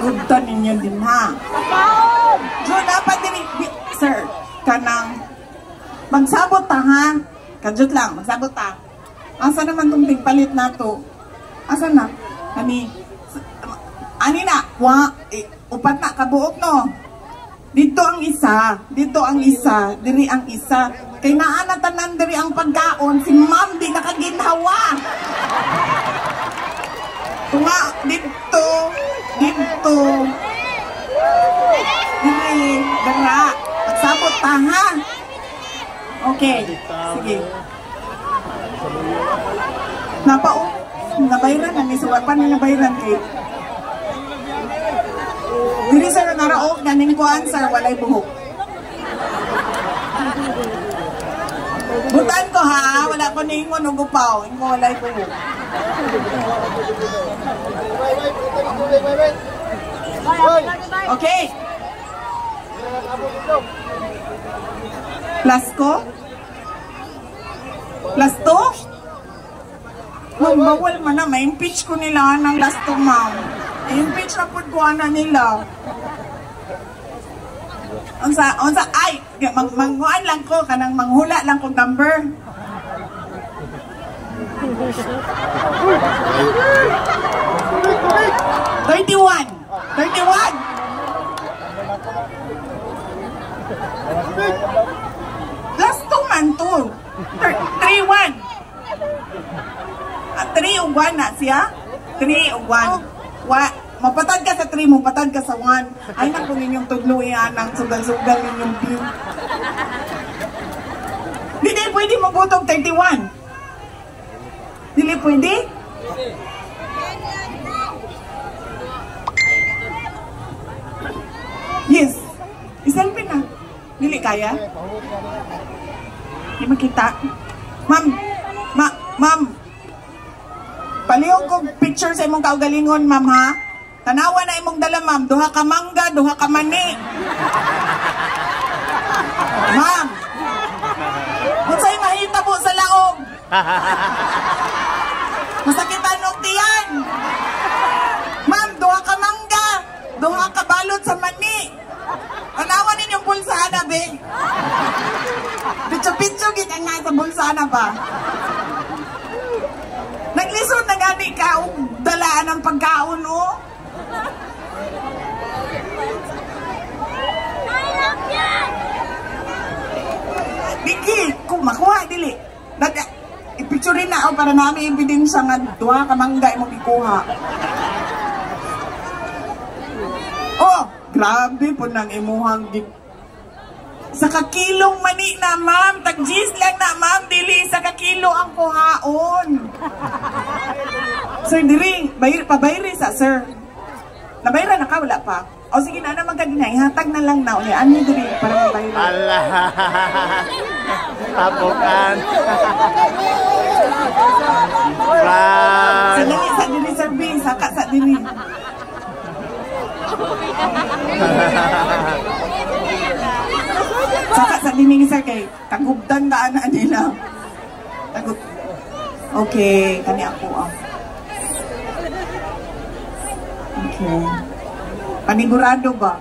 Tagubtan ninyo din ha. Diyo dapat din, sir, kanang magsabot ta ha. Kadyot lang, magsabot ta. Asa naman itong tigpalit na to? Asa na? Ani na, upat na kabuok no? Dito ang isa, diri ang isa. Kay naanatanan diri ang pagkaon, si ma'am di nakaginhawa. Tunga, dito. Diri, dara. Pagsabot ta ha. Okay, sige. Nabayran na, nisuwapan na nabayran kay. Diri sir, naraog, naning kuan sir, walay buhok. Butan ko ha, wala ko ningon o gupaw, ingo walay buhok. Okay. Plus ko? Plus to? Bawal man na, ma-impeach ko nila ng last to ma'am. I-impeach na po ko na nila. Unsa, ay, manguan lang ko, kanang manghula lang kong number. $31. Last two man to. 3-1. 3-1 na siya. 3-1. Mapatad ka sa 3, mapatad ka sa 1. Ay naku ninyong tudluyan ang sugal-sugal ninyong view. Hindi pwede mabutog 31. Hindi pwede? Yes. Iselfie na. Dili kaya? Hindi makita. Ma'am. Palihog ko picture sa imong kaugalingon, ma'am ha? Tanawa na imong dala, ma'am. Duha ka mangga, duha ka mani. Ma'am. Unsay mahita po sa laog? Masakitan og tiyan. Ma'am, duha ka mangga, duha ka balot sa mani. Tanawa ninyong bulsana, be. Pitso-pitso kita nga sa bulsana ba? Naglisod na gani ka o dalaan ng pagkaon o? Diki, kung makuha, dili. I-picture rin na ako para namin ebidensya nga duha ka mangga mo ikuha. Oh, grabe po nang imuhang sa kakilong mani na, ma'am. Tag-gis lang na, ma'am. Dili, sa kakilo ang kuhaon. Sir, diri. Pabayri sa, sir. Nabayra na ka, wala pa. O sige na naman ka din. Ihatag na lang na. Uli, ano diri, para mabayra. Allah. Tapukan. Sa diri, sir, B. Saka sa diri. Saka sa dining sir kay kagubdan daan na nila. Okay, kani ako ang. Okay. Panigurado ba?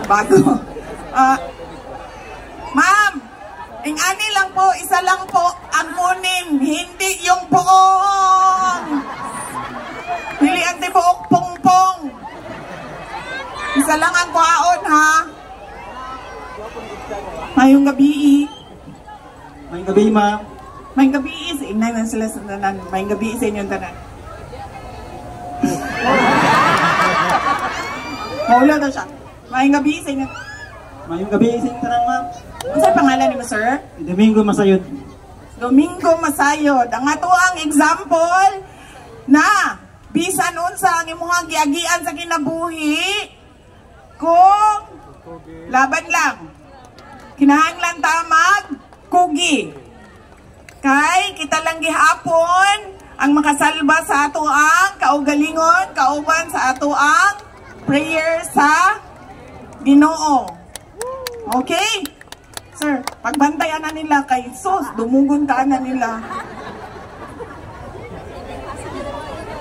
Bago. Ma'am, ani lang po, isa lang po ang kunin, hindi yung buong. Dili ang tibuok pongpong. Isa lang ang kuhaon ha. Mayong gabi. Mayong gabi, ma'am. Mayong gabi sa inay man sila sa tanan. Mayong gabi sa inyong tanan. Maula daw siya. Mayong gabi sa inyong. Mayong gabi sa inyong tanan, ma'am. Ano sa pangalan ni mo, sir? Domingo Masayod. Domingo Masayod. Ang ato ang example na bisan unsa ang imuhang giagian sa kinabuhi kung laban lang. Kinahanglan ta mag-kugi. Kay kita lang gihapon ang makasalba sa ato ang kaugalingon, kauban sa ato ang prayer sa Ginoo. Okay? Sir, pagbantayan na nila kay sus, dumugon ka na nila.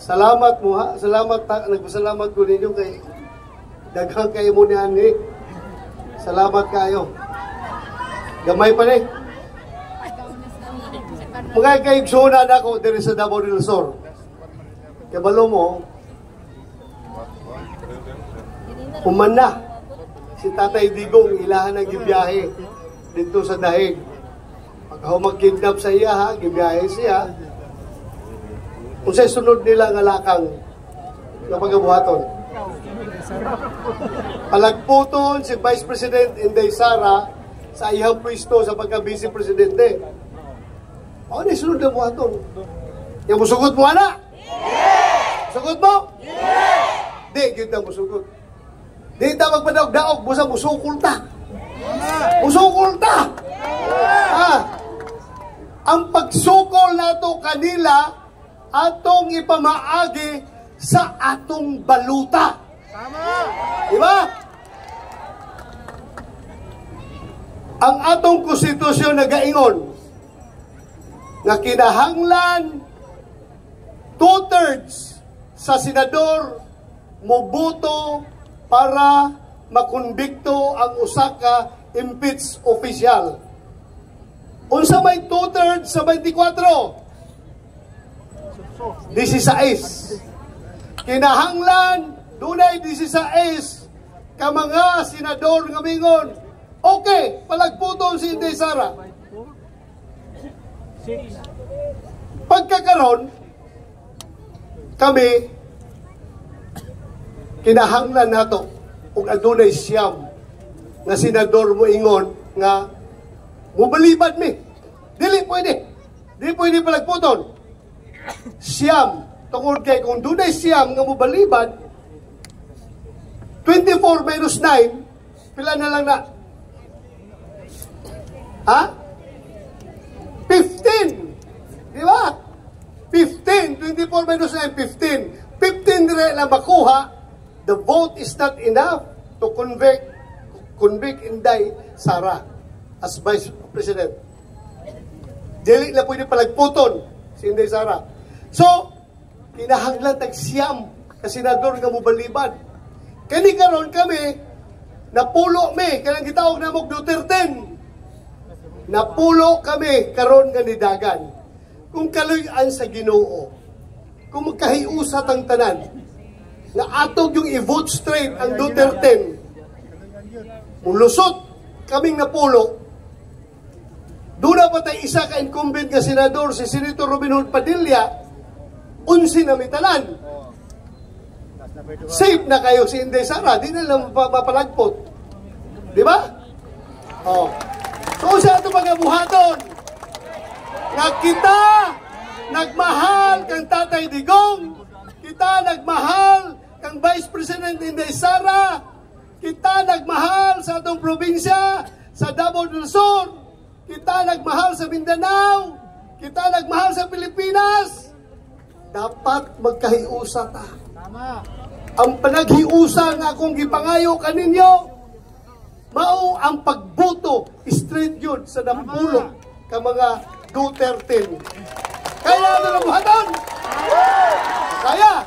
Salamat mo ha. Nagpasalamat ko ninyo kay daghang kayo mo niyan ni. Salamat kayo. Gamay pa ni. Mga kaigsunan ako diri sa Davao del Sur. Kabalo mo, umana si Tatay Digong ilahan ng gibiyahe dito sa Dahig. Pag ako mag-kidnap sa iya ha, gibiyahe siya. Kung sa'y sunod nila nga lakang na pagabuhaton. Palagputon si Vice President Inday Sara sa iyang pwesto sa pagka-Vice Presidente. O, ni sunod na buhaton. Yung musugot mo, ana? Yeah! Musugot mo? Yeah! Di, yun na musugot. Di ta magpadaog-daog, busa musukul ta. Musukul ta! Yeah! Ang pagsukol nato kanila, atong ipamaagi sa atong baluta. Tama! Diba? Ang atong konstitusyon nagaingon nga kinahanglan 2/3 sa senador moboto para makonbikto ang usa ka impeached official. Unsa may 2/3 sa 24? 16. Kinahanglan dunay 16 ka mga senador nga mingon, okay, palagputon si Inday Sara. Pagkakaroon, kami kinahanglan nato ug adunay siyam nga senador mo ingon nga mubalibad mi. Dili pwede palagputon. Siyam tungod kay kung dunay siyam nga mubalibad 24 minus 9 pila na lang na? Ha? 15. Di ba? 15. 24 minus 9, 15. 15 dire lang makuha. The vote is not enough to convict Inday Sara as Vice President. Dili na pwede palagputon si Inday Sara. So, kinahanglan tagsiyam ka senador nga mubalibad. Kani karon kami napulo mi kanang gitawag na mo Duterte. Napulo kami karon nga nidagan. Kung kaluy-an sa Ginoo, kung magkahiusat ang tanan, nga atog yung i-vote straight ang Duterte, mulusot kaming napulo, doon na pa tayo isa ka-incumbent nga senador, si Senator Robin Hood Padilla, 11 na mitalan. Safe na kayo si Inday Sara, di na lang mapalagpot. Di ba? Oh. So sa ito mga buhaton, nga kita nagmahal kang Tatay Digong, kita nagmahal kang Vice President Inday Sara, kita nagmahal sa atong probinsya, sa Davao del Sur, kita nagmahal sa Mindanao, kita nagmahal sa Pilipinas. Dapat magkahiusa ta. Ang panaghiusa nga akong gipangayo kaninyo, mao ang pagboto straight yun sa napulo ka mga Duterte. Kaya na nabuhatan! Kaya!